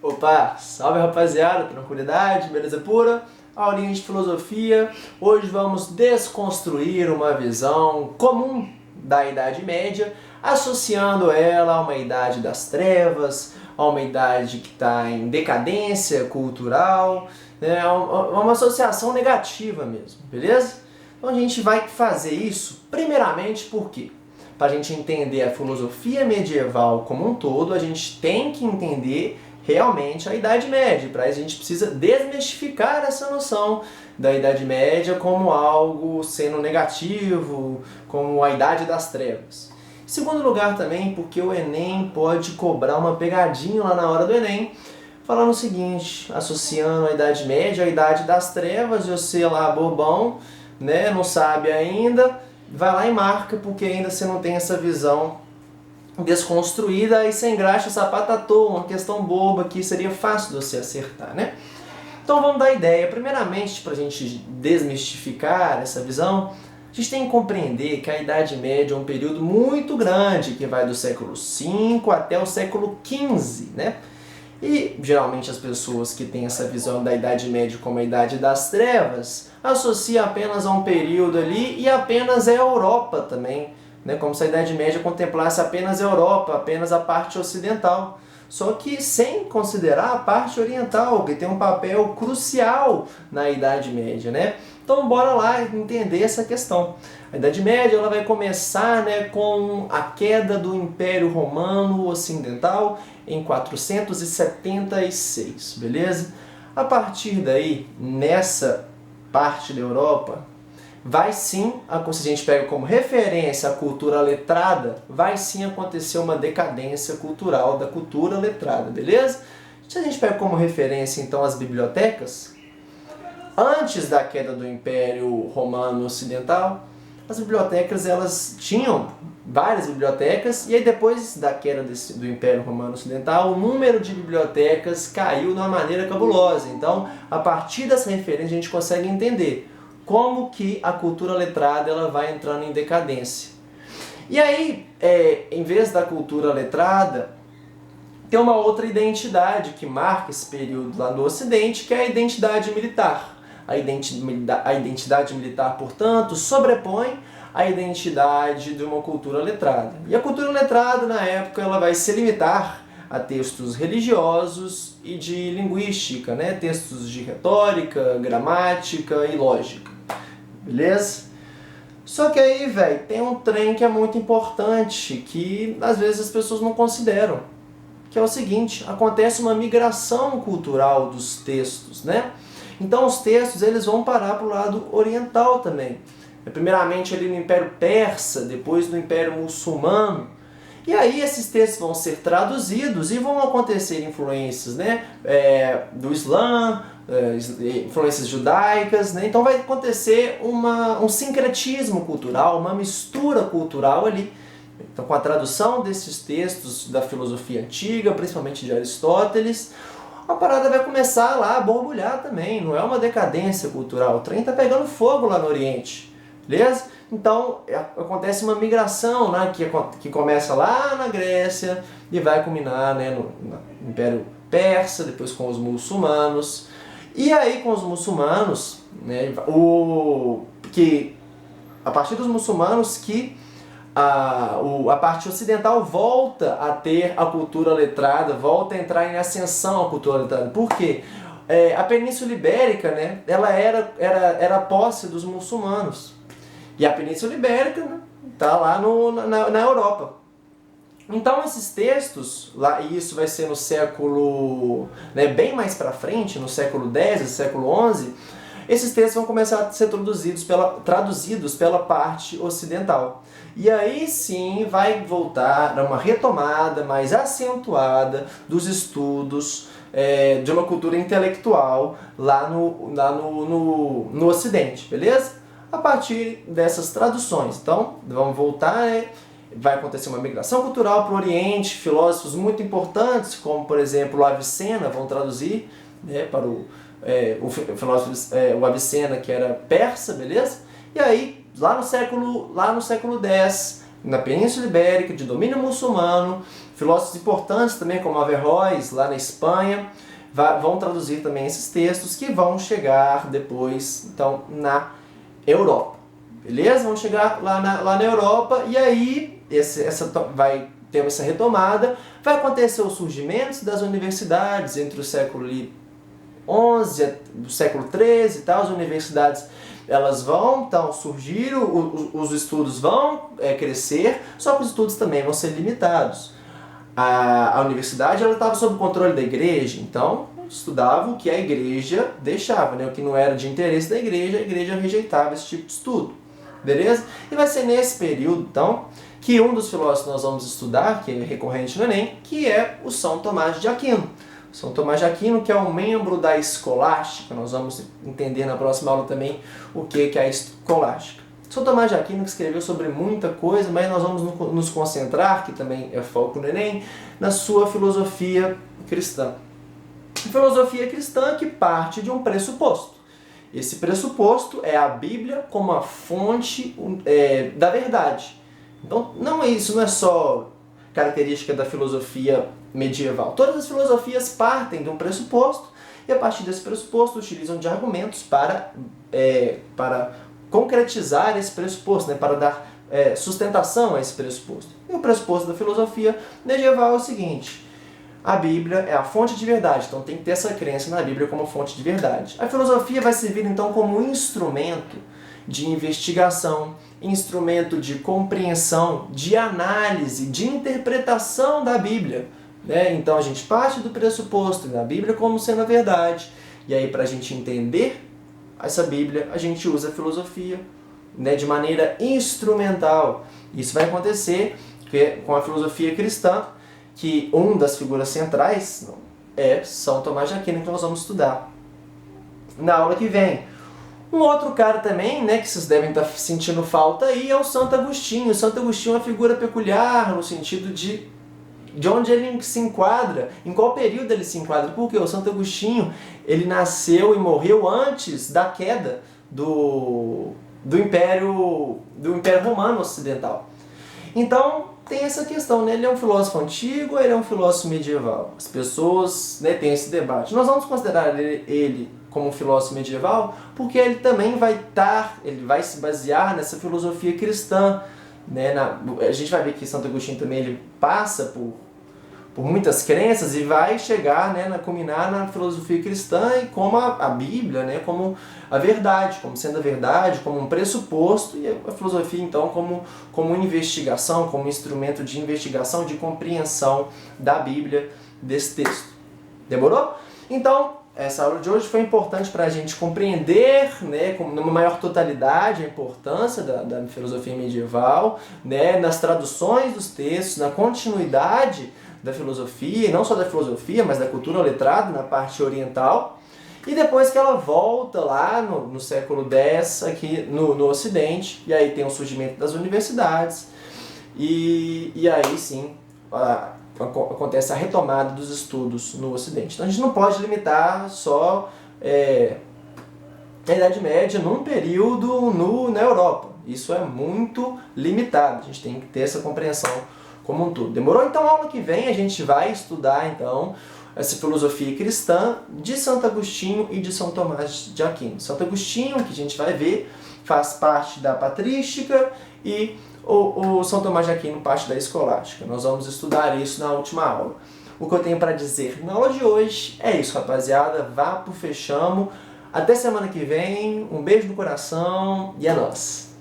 Opa, salve rapaziada, tranquilidade, beleza pura? Aulinha de filosofia. Hoje vamos desconstruir uma visão comum da Idade Média, associando ela a uma idade das trevas, a uma idade que está em decadência cultural, né? Uma associação negativa mesmo, beleza? Então a gente vai fazer isso primeiramente por quê? Para a gente entender a filosofia medieval como um todo, a gente tem que entender realmente a Idade Média. Para isso a gente precisa desmistificar essa noção da Idade Média como algo sendo negativo, como a Idade das Trevas. Em segundo lugar também, porque o Enem pode cobrar uma pegadinha lá na hora do Enem, falando o seguinte, associando a Idade Média à Idade das Trevas, e você lá bobão, né, não sabe ainda, vai lá e marca, porque ainda você não tem essa visão desconstruída e sem graxa, sapato à toa, uma questão boba que seria fácil de você acertar, né? Então vamos dar ideia. Primeiramente, para a gente desmistificar essa visão, a gente tem que compreender que a Idade Média é um período muito grande, que vai do século V até o século XV, né? E geralmente as pessoas que têm essa visão da Idade Média como a Idade das Trevas associam apenas a um período ali e apenas a Europa também, né? Como se a Idade Média contemplasse apenas a Europa, apenas a parte ocidental. Só que sem considerar a parte oriental, que tem um papel crucial na Idade Média, né? Então bora lá entender essa questão. A Idade Média ela vai começar, né, com a queda do Império Romano Ocidental em 476, beleza? A partir daí, nessa parte da Europa, vai sim, se a gente pega como referência a cultura letrada, vai sim acontecer uma decadência cultural da cultura letrada, beleza? Se a gente pega como referência então as bibliotecas, antes da queda do Império Romano Ocidental, as bibliotecas elas tinham várias bibliotecas, e aí depois da queda do Império Romano Ocidental, o número de bibliotecas caiu de uma maneira cabulosa. Então, a partir dessa referência, a gente consegue entender como que a cultura letrada ela vai entrando em decadência. E aí, em vez da cultura letrada, tem uma outra identidade que marca esse período lá no Ocidente, que é a identidade militar. A identidade militar, portanto, sobrepõe a identidade de uma cultura letrada. E a cultura letrada, na época, ela vai se limitar a textos religiosos e de linguística, né? Textos de retórica, gramática e lógica. Beleza? Só que aí, velho, tem um trem que é muito importante, que às vezes as pessoas não consideram, que é o seguinte: acontece uma migração cultural dos textos, né? Então os textos eles vão parar para o lado oriental também. Primeiramente ali no Império Persa, depois no Império Muçulmano. E aí esses textos vão ser traduzidos e vão acontecer influências, né, do Islã, influências judaicas, né? Então vai acontecer um sincretismo cultural, uma mistura cultural ali. Então com a tradução desses textos da filosofia antiga, principalmente de Aristóteles, a parada vai começar lá a borbulhar também, não é uma decadência cultural, o trem tá pegando fogo lá no Oriente, beleza? Então acontece uma migração, né, que começa lá na Grécia e vai culminar, né, no Império Persa, depois com os muçulmanos. E aí com os muçulmanos, né, que a partir dos muçulmanos que a parte ocidental volta a ter a cultura letrada, volta a entrar em ascensão a cultura letrada. Por quê? A Península Ibérica, né, ela era posse dos muçulmanos. E a Península Ibérica, né, tá lá na Europa. Então esses textos, lá, e isso vai ser no século, né, bem mais para frente, no século X, no século XI, esses textos vão começar a ser traduzidos pela parte ocidental. E aí sim vai voltar a uma retomada mais acentuada dos estudos de uma cultura intelectual lá no Ocidente, beleza? A partir dessas traduções. Então, vamos voltar, vai acontecer uma migração cultural para o Oriente, filósofos muito importantes, como por exemplo o Avicena, vão traduzir, né, para o filósofo o Avicena, que era persa, beleza? E aí, lá no século X, na Península Ibérica, de domínio muçulmano, filósofos importantes também como Averroes, lá na Espanha, vão traduzir também esses textos que vão chegar depois, então, na Europa. Beleza? Vão chegar lá na Europa e aí vai ter essa retomada, vai acontecer o surgimento das universidades entre o século XI, do século XIII e tal, as universidades elas vão então surgir, os estudos vão crescer, só que os estudos também vão ser limitados. A universidade ela estava sob o controle da igreja, então estudava o que a igreja deixava, né? O que não era de interesse da igreja, a igreja rejeitava esse tipo de estudo. Beleza? E vai ser nesse período, então, que um dos filósofos nós vamos estudar, que é recorrente no Enem, que é o São Tomás de Aquino. São Tomás de Aquino, que é um membro da escolástica, nós vamos entender na próxima aula também o que é a escolástica. São Tomás de Aquino que escreveu sobre muita coisa, mas nós vamos nos concentrar, que também é foco no Enem, na sua filosofia cristã. Filosofia cristã que parte de um pressuposto. Esse pressuposto é a Bíblia como a fonte da verdade. Então, isso não é só característica da filosofia medieval. Todas as filosofias partem de um pressuposto e a partir desse pressuposto utilizam de argumentos para concretizar esse pressuposto, né, para dar sustentação a esse pressuposto. E o pressuposto da filosofia medieval é o seguinte: a Bíblia é a fonte de verdade, então tem que ter essa crença na Bíblia como fonte de verdade. A filosofia vai servir então como instrumento de investigação, instrumento de compreensão, de análise, de interpretação da Bíblia. Né? Então a gente parte do pressuposto da Bíblia como sendo a verdade. E aí para a gente entender essa Bíblia, a gente usa a filosofia, né, de maneira instrumental. Isso vai acontecer com a filosofia cristã, que uma das figuras centrais é São Tomás de Aquino, que nós vamos estudar na aula que vem. Um outro cara também, né, que vocês devem estar sentindo falta aí, é o Santo Agostinho. O Santo Agostinho é uma figura peculiar no sentido de onde ele se enquadra, em qual período ele se enquadra. Porque o Santo Agostinho, ele nasceu e morreu antes da queda do Império Romano Ocidental. Então, tem essa questão, né? Ele é um filósofo antigo ou ele é um filósofo medieval? As pessoas, né, têm esse debate. Nós vamos considerar ele como um filósofo medieval porque ele também ele vai se basear nessa filosofia cristã. Né? A gente vai ver que Santo Agostinho também ele passa por muitas crenças e vai chegar, né, culminar na filosofia cristã e como a Bíblia, né, como a verdade, como sendo a verdade, como um pressuposto, e a filosofia então como investigação, como instrumento de investigação, de compreensão da Bíblia, desse texto. Demorou? Então, essa aula de hoje foi importante para a gente compreender, né, numa maior totalidade, a importância da filosofia medieval, né, nas traduções dos textos, na continuidade da filosofia, e não só da filosofia, mas da cultura letrada na parte oriental, e depois que ela volta lá no século X, aqui no Ocidente, e aí tem o surgimento das universidades, e aí sim acontece a retomada dos estudos no Ocidente. Então a gente não pode limitar só a Idade Média num período na Europa. Isso é muito limitado, a gente tem que ter essa compreensão como um todo. Demorou? Então, a aula que vem a gente vai estudar, então, essa filosofia cristã de Santo Agostinho e de São Tomás de Aquino. Santo Agostinho, que a gente vai ver, faz parte da patrística e o São Tomás de Aquino parte da escolástica. Nós vamos estudar isso na última aula. O que eu tenho para dizer na aula de hoje é isso, rapaziada. Vá pro fechamo. Até semana que vem. Um beijo no coração e é nóis.